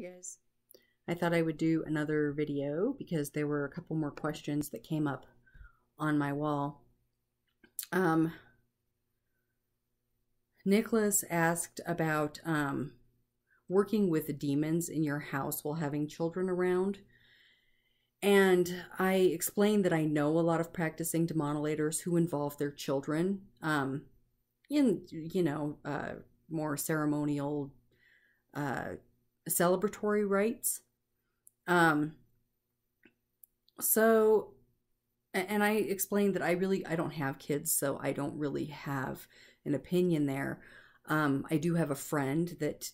Hey guys. I thought I would do another video because there were a couple more questions that came up on my wall. Nicholas asked about working with demons in your house while having children around. And I explained that I know a lot of practicing demonolators who involve their children in, more ceremonial, celebratory rites. And I explained that I don't have kids, so I don't really have an opinion there. I do have a friend that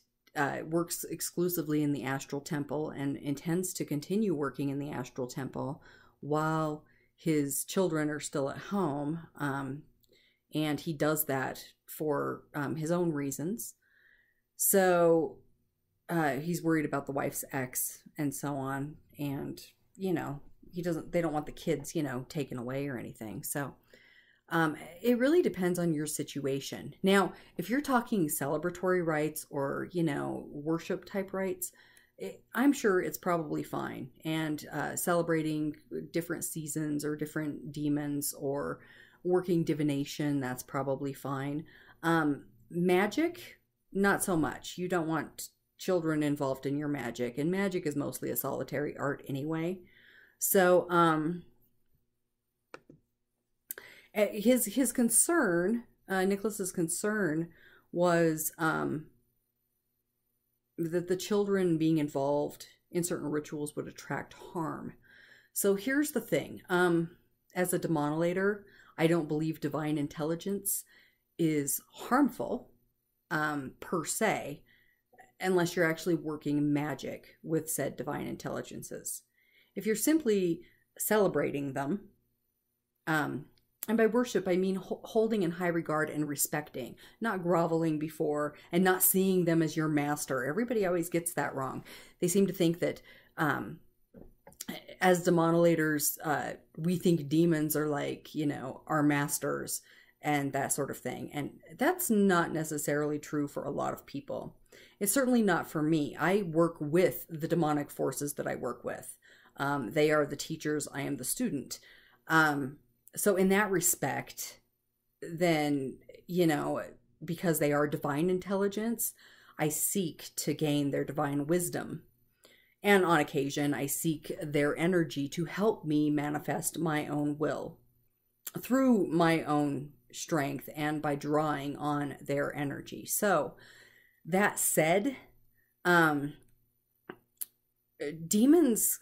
works exclusively in the astral temple and intends to continue working in the astral temple while his children are still at home. And he does that for his own reasons. So he's worried about the wife's ex and so on. And, they don't want the kids, taken away or anything. So it really depends on your situation. Now, if you're talking celebratory rites or, worship type rites, I'm sure it's probably fine. And celebrating different seasons or different demons or working divination, that's probably fine. Magic, not so much. You don't want children involved in your magic, and magic is mostly a solitary art anyway. So his concern, Nicholas's concern, was that the children being involved in certain rituals would attract harm. So here's the thing. As a demonilator, I don't believe divine intelligence is harmful per se, unless you're actually working magic with said divine intelligences. If you're simply celebrating them, and by worship, I mean holding in high regard and respecting, not groveling before and not seeing them as your master. Everybody always gets that wrong. They seem to think that as demonolators, we think demons are like, our masters and that sort of thing. And that's not necessarily true for a lot of people. It's certainly not for me. I work with the demonic forces that I work with. They are the teachers. I am the student. So in that respect, then, because they are divine intelligence, I seek to gain their divine wisdom. And on occasion, I seek their energy to help me manifest my own will through my own strength and by drawing on their energy. So that said, demons,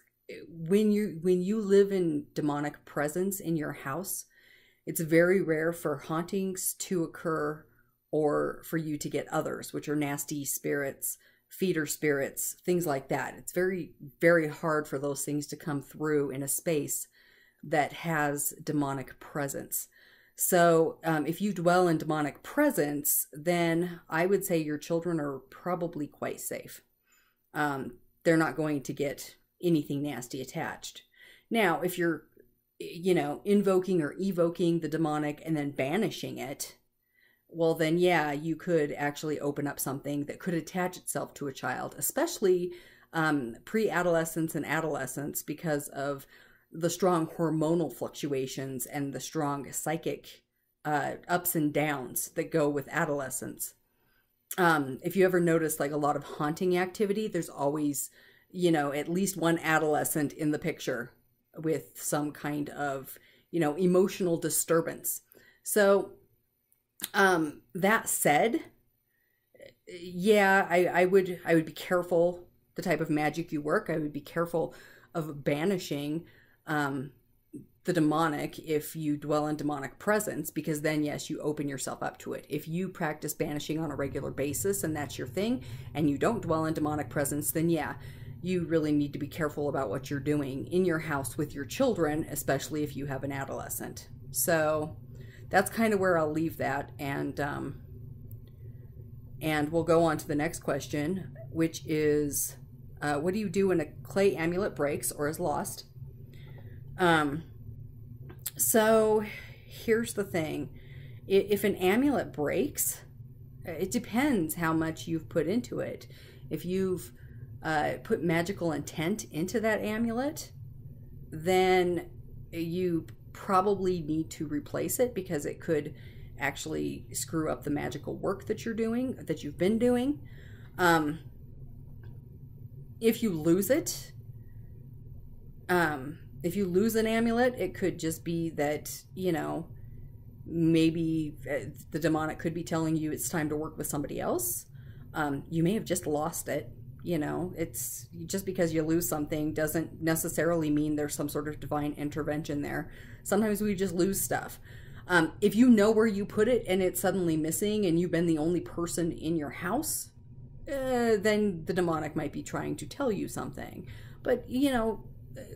when you live in demonic presence in your house, it's very rare for hauntings to occur or for you to get others, which are nasty spirits, feeder spirits, things like that. It's very, very hard for those things to come through in a space that has demonic presence. So if you dwell in demonic presence, then I would say your children are probably quite safe. They're not going to get anything nasty attached. Now, if you're, invoking or evoking the demonic and then banishing it, well, then, yeah, you could actually open up something that could attach itself to a child, especially pre-adolescence and adolescence, because of the strong hormonal fluctuations and the strong psychic ups and downs that go with adolescence. If you ever notice like a lot of haunting activity, there's always, at least one adolescent in the picture with some kind of, emotional disturbance. So that said, yeah, I would be careful the type of magic you work. I would be careful of banishing the demonic if you dwell in demonic presence, because then, yes, you open yourself up to it. If you practice banishing on a regular basis and that's your thing, and you don't dwell in demonic presence, then yeah, you really need to be careful about what you're doing in your house with your children, especially if you have an adolescent. So that's kind of where I'll leave that, and we'll go on to the next question, which is, what do you do when a clay amulet breaks or is lost? So here's the thing. If an amulet breaks, it depends how much you've put into it. If you've put magical intent into that amulet, then you probably need to replace it, because it could actually screw up the magical work that you're doing, that you've been doing. If you lose it, if you lose an amulet, it could just be that, you know, maybe the demonic could be telling you it's time to work with somebody else. You may have just lost it. You know, it's just because you lose something doesn't necessarily mean there's some sort of divine intervention there. Sometimes we just lose stuff. If you know where you put it and it's suddenly missing and you've been the only person in your house, then the demonic might be trying to tell you something. But, you know,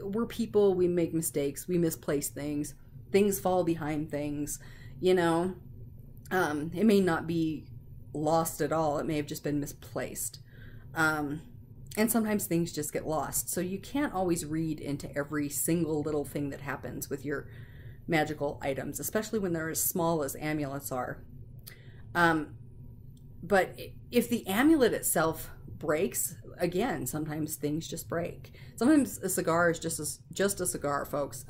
we're people, we make mistakes, we misplace things, things fall behind things, you know. It may not be lost at all, it may have just been misplaced. And sometimes things just get lost. So you can't always read into every single little thing that happens with your magical items, especially when they're as small as amulets are. But if the amulet itself breaks, again, sometimes things just break. Sometimes a cigar is just a cigar, folks.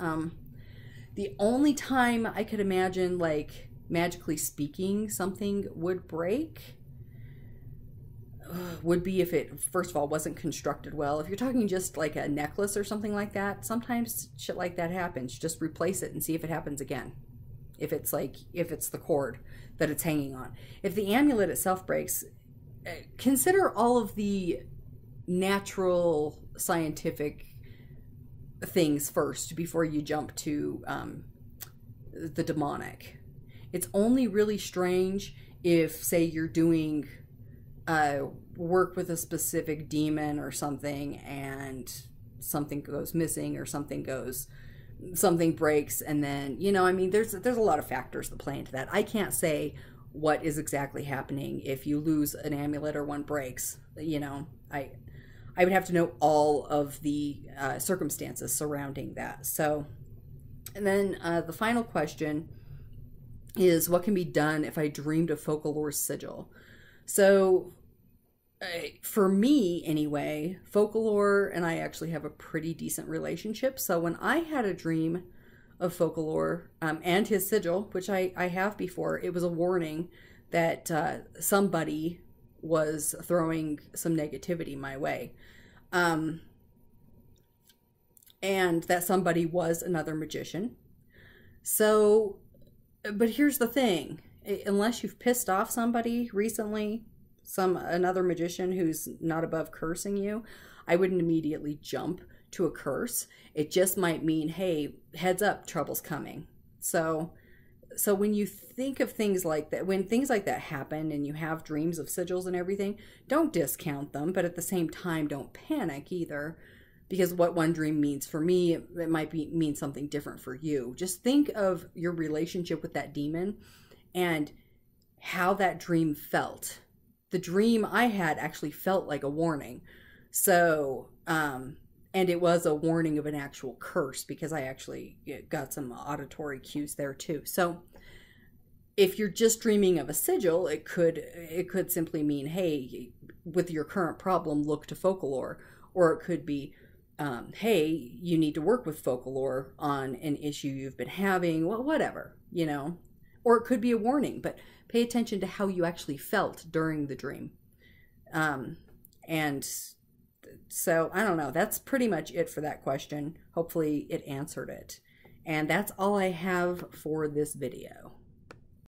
The only time I could imagine, like, magically speaking, something would break would be if it, first of all, wasn't constructed well. If you're talking just like a necklace or something like that, sometimes shit like that happens. Just replace it and see if it happens again. If it's the cord that it's hanging on. If the amulet itself breaks, consider all of the natural scientific things first before you jump to the demonic. It's only really strange if, say, you're doing work with a specific demon or something, and something goes missing or something breaks, and then, you know, I mean, there's a lot of factors that play into that. I can't say what is exactly happening if you lose an amulet or one breaks. You know, I would have to know all of the circumstances surrounding that. So, and then the final question is, what can be done if I dreamed of Folklore Sigil? So for me anyway, Folklore and I actually have a pretty decent relationship. So when I had a dream of Folklore and his sigil, which I have before, it was a warning that somebody was throwing some negativity my way. And that somebody was another magician. So, but here's the thing. Unless you've pissed off somebody recently, another magician who's not above cursing you, I wouldn't immediately jump to a curse. It just might mean, hey, heads up, trouble's coming. So when you think of things like that, when things like that happen and you have dreams of sigils and everything, don't discount them, but at the same time, don't panic either, because what one dream means for me, it might mean something different for you. Just think of your relationship with that demon and how that dream felt. The dream I had actually felt like a warning. So, and it was a warning of an actual curse, because I actually got some auditory cues there too. So if you're just dreaming of a sigil, it could simply mean, hey, with your current problem, look to Folklore. Or it could be, hey, you need to work with Folklore on an issue you've been having, well, whatever, you know. Or it could be a warning, but pay attention to how you actually felt during the dream. And so, I don't know, that's pretty much it for that question. Hopefully it answered it. And that's all I have for this video.